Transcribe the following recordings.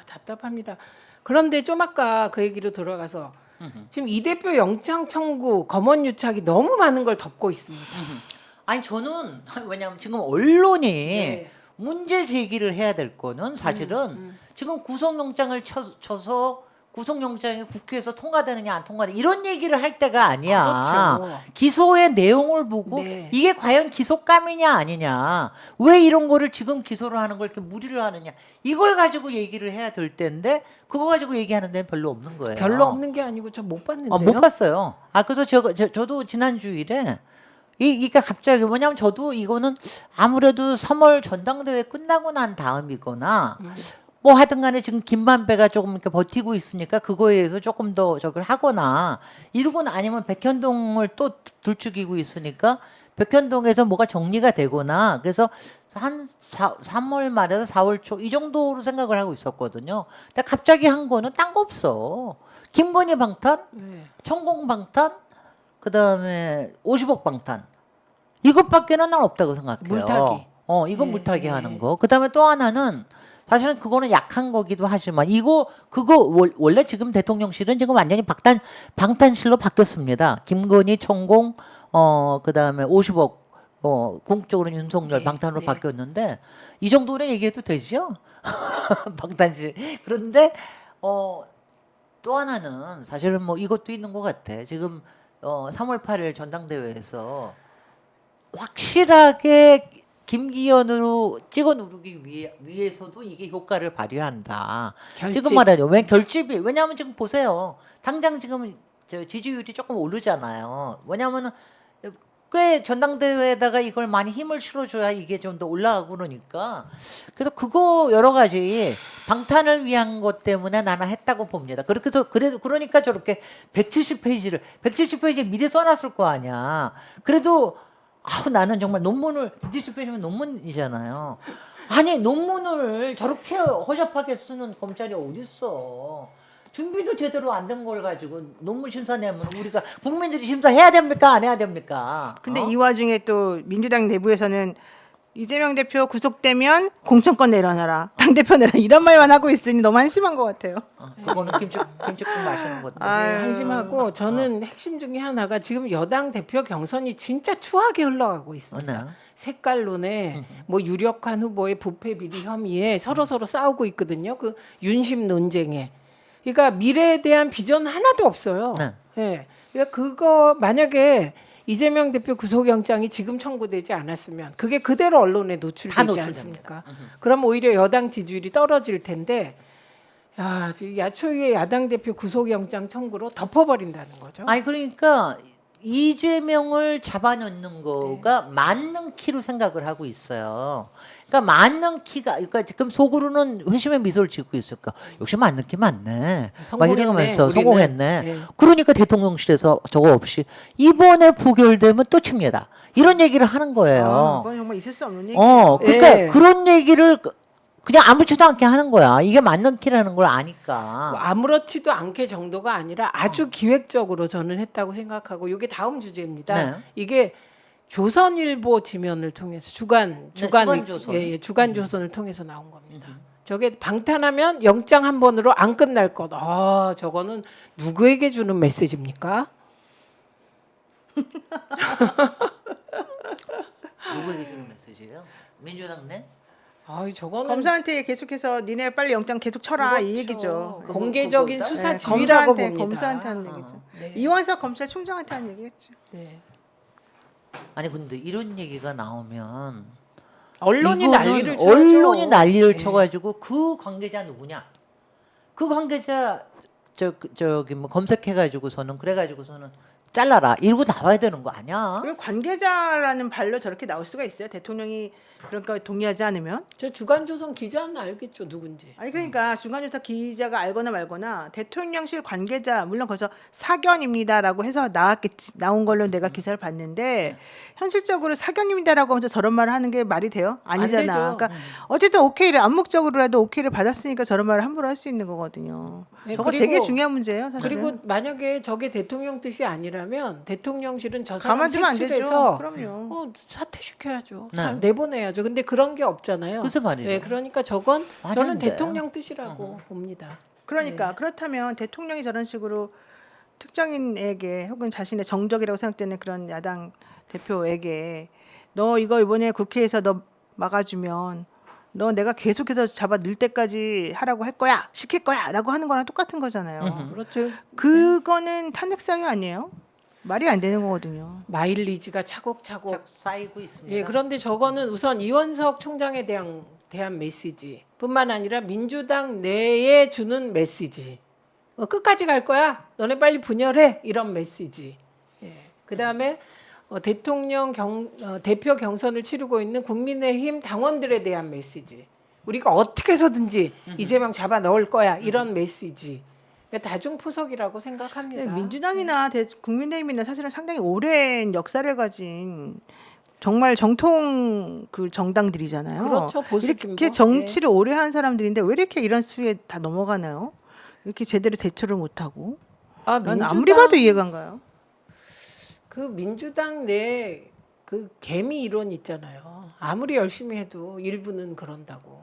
답답합니다. 그런데 좀 아까 그 얘기로 돌아가서 지금 이 대표 영장 청구 검언 유착이 너무 많은 걸 덮고 있습니다. 아니 저는 왜냐하면 지금 언론이 네. 문제 제기를 해야 될 거는 사실은 지금 구속영장을 쳐서 구속영장이 국회에서 통과되느냐 안 통과되느냐 이런 얘기를 할 때가 아니야. 그렇죠. 기소의 내용을 보고 네. 이게 과연 기소감이냐 아니냐, 왜 이런 거를 지금 기소를 하는 걸 이렇게 무리를 하느냐, 이걸 가지고 얘기를 해야 될 텐데 그거 가지고 얘기하는 데는 별로 없는 거예요. 별로 없는 게 아니고 저 못 봤는데요. 못 봤어요. 그래서 저도 지난 주일에 이게 갑자기 뭐냐면 저도 이거는 아무래도 3월 전당대회 끝나고 난 다음이거나 뭐 하든 간에 지금 김만배가 조금 이렇게 버티고 있으니까 그거에 대해서 조금 더 저걸 하거나 이러고는, 아니면 백현동을 또 들추기고 있으니까 백현동에서 뭐가 정리가 되거나, 그래서 한 3월 말에서 4월 초 이 정도로 생각을 하고 있었거든요. 근데 갑자기 한 거는 딴 거 없어. 김건희 방탄, 네. 천공 방탄, 그다음에 50억 방탄, 이것밖에는 난 없다고 생각해요. 물타기. 이건 네. 물타기 하는 거. 그다음에 또 하나는 사실은 그거는 약한 거기도 하지만 그거 원래 지금 대통령실은 지금 완전히 방탄실로 바뀌었습니다. 김건희, 천공, 그다음에 50억 궁극적으로는 윤석열 네, 방탄으로 네. 바뀌었는데 이 정도는 얘기해도 되죠? 방탄실. 그런데 또 하나는 사실은 뭐 이것도 있는 것 같아. 지금 3월 8일 전당대회에서 확실하게 김기현으로 찍어 누르기 위해서도 이게 효과를 발휘한다. 결집. 지금 말하죠. 왜냐하면 지금 보세요. 당장 지금 저 지지율이 조금 오르잖아요. 왜냐하면은 꽤 전당대회에다가 이걸 많이 힘을 실어줘야 이게 좀 더 올라가고 그러니까. 그래서 그거 여러 가지 방탄을 위한 것 때문에 나는 했다고 봅니다. 그러니까 저렇게 170페이지 미리 써놨을 거 아니야. 그래도 나는 정말 170페이지면 논문이잖아요. 아니 논문을 저렇게 허접하게 쓰는 검찰이 어딨어. 준비도 제대로 안 된 걸 가지고 논문 심사 내면 우리가 국민들이 심사해야 됩니까? 안 해야 됩니까? 근데 이 와중에 또 민주당 내부에서는 이재명 대표 구속되면 공천권 내려놔라, 당대표 내라, 이런 말만 하고 있으니 너무 한심한 것 같아요. 그거는 김치국 마시는 것도. 아유. 한심하고 저는 핵심 중에 하나가 지금 여당 대표 경선이 진짜 추하게 흘러가고 있습니다. 네. 색깔론에 뭐 유력한 후보의 부패 비리 혐의에 서로 싸우고 있거든요. 그 윤심 논쟁에. 그러니까 미래에 대한 비전 하나도 없어요. 네. 예. 그러니까 그거 만약에 이재명 대표 구속영장이 지금 청구되지 않았으면 그게 그대로 언론에 다 노출되지 노출됩니다. 않습니까? 그럼 오히려 여당 지지율이 떨어질 텐데, 지금 야초유의 야당 대표 구속영장 청구로 덮어버린다는 거죠. 아니 그러니까 이재명을 잡아넣는 거가 맞는 키로 생각을 하고 있어요. 그러니까 맞는 키가, 그러니까 지금 속으로는 회심의 미소를 짓고 있을까. 역시 맞는 키 맞네. 막 성공했네, 이러면서 우리는. 성공했네. 네. 그러니까 대통령실에서 저거 없이 이번에 부결되면 또 칩니다. 이런 얘기를 하는 거예요. 그건 정말 있을 수 없는 얘기예요. 그러니까 예. 그런 얘기를 그냥 아무렇지도 않게 하는 거야. 이게 맞는 키라는 걸 뭐 아니까. 아무렇지도 않게 정도가 아니라 아주 기획적으로 저는 했다고 생각하고, 이게 다음 주제입니다. 네. 이게 조선일보 지면을 통해서 주간조선. 주간조선을 통해서 나온 겁니다. 저게 방탄하면 영장 한 번으로 안 끝날 것. 저거는 누구에게 주는 메시지입니까? 누구에게 주는 메시지예요? 민주당 내? 저거는 검사한테 계속해서 니네 빨리 영장 계속 쳐라, 이 그렇죠. 얘기죠. 공개적인 그거다? 수사 네, 지휘라고 봅니다. 검사한테 하는 얘기죠. 네. 이원석 검찰총장한테 하는 얘기겠죠. 네. 아니 근데 이런 얘기가 나오면 언론이 이거는 난리를 쳐죠. 언론이 난리를 네. 쳐가지고 그 관계자 누구냐? 그 관계자 저기 뭐 검색해가지고서는 그래가지고서는 잘라라 이러고 나와야 되는 거 아니야? 그리고 관계자라는 발로 저렇게 나올 수가 있어요. 대통령이 그러니까 동의하지 않으면. 저 주간조선 기자는 알겠죠, 누군지. 아니 그러니까 중간조사 기자가 알거나 말거나 대통령실 관계자, 물론 거기서 사견입니다라고 해서 나온 걸로 내가 기사를 봤는데, 현실적으로 사견입니다라고 하면서 저런 말을 하는 게 말이 돼요? 아니잖아. 안 되죠. 그러니까 어쨌든 오케이를 암묵적으로라도 오케이를 받았으니까 저런 말을 함부로 할 수 있는 거거든요. 네, 저거 그리고- 되게 중요한 문제예요, 사실은. 그리고 만약에 저게 대통령 뜻이 아니라 뭐냐면 대통령실은 저 사람 가만두면 안 되죠. 색출해서 그럼요. 사퇴시켜야죠. 네. 내보내야죠. 근데 그런 게 없잖아요. 그래서 말이죠. 네, 그러니까 저건 말이 저는 안 돼요. 대통령 뜻이라고 봅니다. 그러니까 네. 그렇다면 대통령이 저런 식으로 특정인에게 혹은 자신의 정적이라고 생각되는 그런 야당 대표에게 너 이거 이번에 국회에서 너 막아주면 너 내가 계속해서 잡아 넣을 때까지 하라고 할 거야 시킬 거야라고 하는 거랑 똑같은 거잖아요. 그렇죠. 그거는 탄핵 사유 아니에요? 말이 안 되는 거거든요. 마일리지가 차곡차곡. 자꾸 쌓이고 있습니다. 예, 그런데 저거는 우선 이원석 총장에 대한 메시지뿐만 아니라 민주당 내에 주는 메시지. 끝까지 갈 거야. 너네 빨리 분열해. 이런 메시지. 예. 그다음에 대표 경선을 치르고 있는 국민의힘 당원들에 대한 메시지. 우리가 어떻게 해서든지 이재명 잡아 넣을 거야. 이런 메시지. 그러니까 다중포석이라고 생각합니다. 네, 민주당이나 국민의힘이나 사실은 상당히 오랜 역사를 가진 정말 정통 그 정당들이잖아요. 그렇죠. 보수 이렇게 진보. 정치를 오래 한 사람들인데 왜 이렇게 이런 수에 다 넘어가나요? 이렇게 제대로 대처를 못하고. 아, 난 아무리 봐도 이해가 안 가요. 그 민주당 내 그 개미 이론 있잖아요. 아무리 열심히 해도 일부는 그런다고.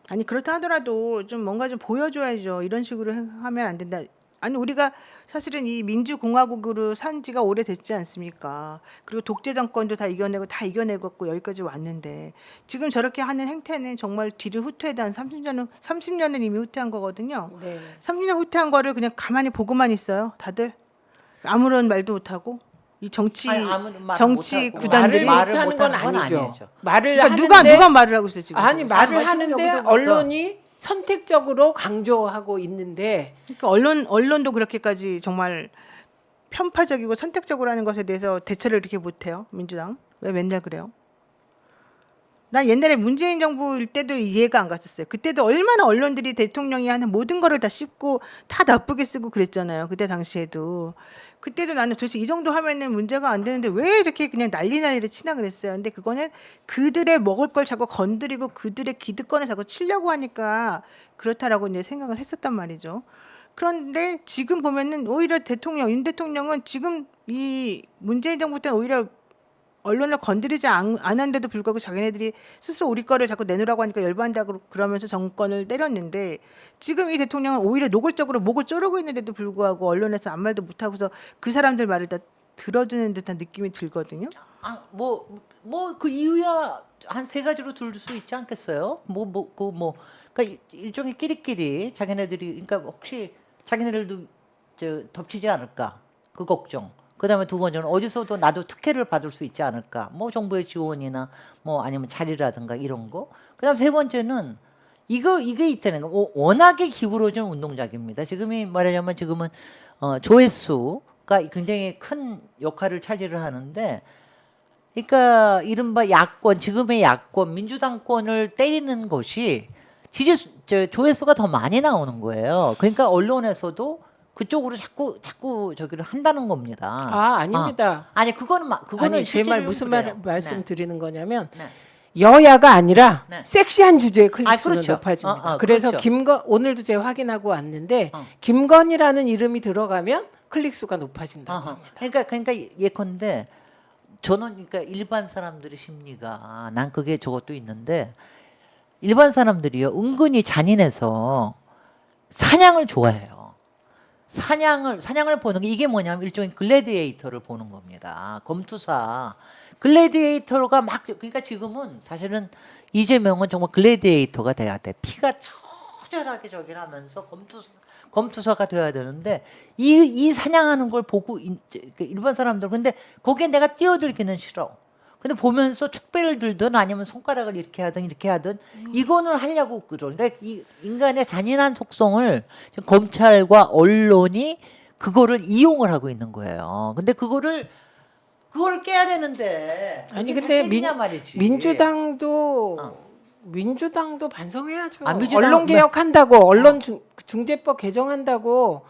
아니 그렇다 하더라도 좀 뭔가 좀 보여줘야죠. 이런 식으로 하면 안 된다. 아니 우리가 사실은 이 민주공화국으로 산 지가 오래됐지 않습니까? 그리고 독재 정권도 다 이겨내고 여기까지 왔는데 지금 저렇게 하는 행태는 정말 뒤를 후퇴한 30년은 이미 후퇴한 거거든요. 네. 30년 후퇴한 거를 그냥 가만히 보고만 있어요. 다들 아무런 말도 못하고 이 정치 정치 구단들이 말을 못하는 건 아니죠. 아니죠. 말을 그러니까 하는데 누가 말을 하고 있어요 지금? 아니 말을 지금 하는데 여기도 언론이 선택적으로 강조하고 있는데 그러니까 언론도 그렇게까지 정말 편파적이고 선택적으로 하는 것에 대해서 대처를 이렇게 못해요 민주당. 왜 맨날 그래요? 난 옛날에 문재인 정부일 때도 이해가 안 갔었어요. 그때도 얼마나 언론들이 대통령이 하는 모든 거를 다 씹고 다 나쁘게 쓰고 그랬잖아요. 그때 당시에도. 그때도 나는 도대체 이 정도 하면은 문제가 안 되는데 왜 이렇게 그냥 난리를 치나 그랬어요. 근데 그거는 그들의 먹을 걸 자꾸 건드리고 그들의 기득권을 자꾸 치려고 하니까 그렇다라고 이제 생각을 했었단 말이죠. 그런데 지금 보면은 오히려 윤 대통령은 지금 이 문재인 정부 때는 오히려 언론을 건드리지 않았는데도 불구하고 자기네들이 스스로 우리 거를 자꾸 내놓으라고 하니까 열받는다고 그러면서 정권을 때렸는데 지금 이 대통령은 오히려 노골적으로 목을 조르고 있는데도 불구하고 언론에서 아무 말도 못하고서 그 사람들 말을 다 들어주는 듯한 느낌이 들거든요. 뭐 그 이유야 한 세 가지로 둘 수 있지 않겠어요? 그러니까 일종의 끼리끼리 자기네들이 그러니까 혹시 자기네들도 덮치지 않을까 그 걱정. 그다음에 두 번째는 어디서도 나도 특혜를 받을 수 있지 않을까. 뭐 정부의 지원이나 뭐 아니면 자리라든가 이런 거. 그다음 세 번째는 이게 있다는 거. 워낙에 기울어진 운동작입니다. 지금이 말하자면 지금은 조회수가 굉장히 큰 역할을 차지를 하는데, 그러니까 이른바 야권, 지금의 야권, 민주당권을 때리는 것이 조회수가 더 많이 나오는 거예요. 그러니까 언론에서도 그쪽으로 자꾸 저기를 한다는 겁니다. 아닙니다. 아니 그거는 아니 제 말 실제로 무슨 그래요. 말씀드리는 거냐면 네. 여야가 아니라 네. 섹시한 주제의 클릭수는 그렇죠. 높아집니다. 그래서 그렇죠. 오늘도 제가 확인하고 왔는데 김건희라는 이름이 들어가면 클릭수가 높아진다고 합니다. 그러니까 예컨대 저는 그러니까 일반 사람들의 심리가 난 그게 저것도 있는데 일반 사람들이요 은근히 잔인해서 사냥을 좋아해요. 사냥을 보는 게 이게 뭐냐면 일종의 글래디에이터를 보는 겁니다. 검투사. 글래디에이터가 그러니까 지금은 사실은 이재명은 정말 글래디에이터가 돼야 돼. 피가 처절하게 저기를 하면서 검투사가 돼야 되는데 이 사냥하는 걸 보고 일반 사람들 근데 거기에 내가 뛰어들기는 싫어. 근데 보면서 축배를 들든 아니면 손가락을 이렇게 하든 이거는 하려고 그러. 그러니까 이 인간의 잔인한 속성을 지금 검찰과 언론이 그거를 이용을 하고 있는 거예요. 근데 그거를 깨야 되는데 아니 그게 근데 잘 깨지냐 말이지. 민주당도 반성해야죠. 민주당 언론 개혁한다고 언론 중재법 개정한다고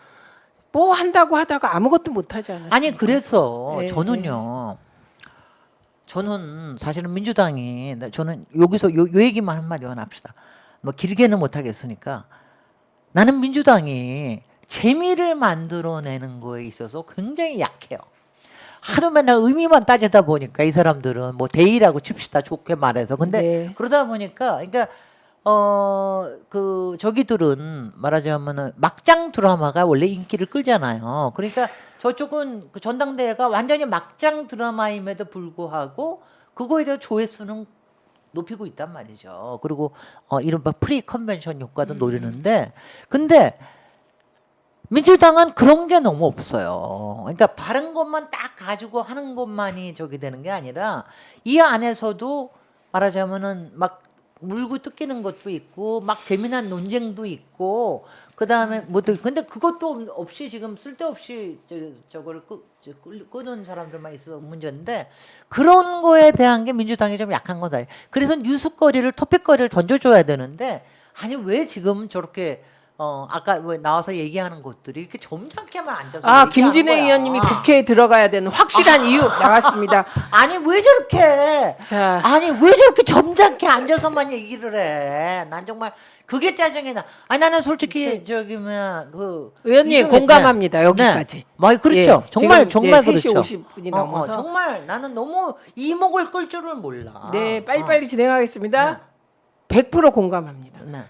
뭐 한다고 하다가 아무것도 못 하지 않았어요. 아니 그래서 네, 저는 사실은 민주당이 저는 여기서 요 얘기만 한마디만 합시다. 뭐 길게는 못 하겠으니까 나는 민주당이 재미를 만들어내는 거에 있어서 굉장히 약해요. 하도 맨날 의미만 따지다 보니까 이 사람들은 뭐 대의라고 칩시다 좋게 말해서. 근데 네. 그러다 보니까 그러니까 그 저기들은 말하자면은 막장 드라마가 원래 인기를 끌잖아요. 그러니까 저쪽은 그 전당대회가 완전히 막장 드라마임에도 불구하고 그거에 대한 조회수는 높이고 있단 말이죠. 그리고 이른바 프리 컨벤션 효과도 노리는데 근데 민주당은 그런 게 너무 없어요. 그러니까 바른 것만 딱 가지고 하는 것만이 저기 되는 게 아니라 이 안에서도 말하자면은 막 물고 뜯기는 것도 있고 막 재미난 논쟁도 있고 그다음에 뭐또 근데 그것도 없이 지금 쓸데없이 저거를 끄는 사람들만 있어서 문제인데 그런 거에 대한 게 민주당이 좀 약한 거다. 그래서 뉴스거리를 토픽거리를 던져줘야 되는데 아니 왜 지금 저렇게 아까 왜 나와서 얘기하는 것들이 이렇게 점잖게만 앉아서 아, 얘기하는 김진애 거야. 의원님이 국회에 들어가야 되는 확실한 이유 나왔습니다. 아니 왜 저렇게 자, 아니 왜 저렇게 점잖게 앉아서만 얘기를 해? 난 정말 그게 짜증이 나. 아니 나는 솔직히 저기 뭐야 그 의원님 이중에 공감합니다. 여기까지. 네. 뭐 그렇죠. 예, 정말 지금, 정말 네, 3시 그렇죠. 50분이 넘어서. 정말 나는 너무 이목을 끌 줄을 몰라. 네, 빨리빨리 진행하겠습니다. 100% 공감합니다. 네.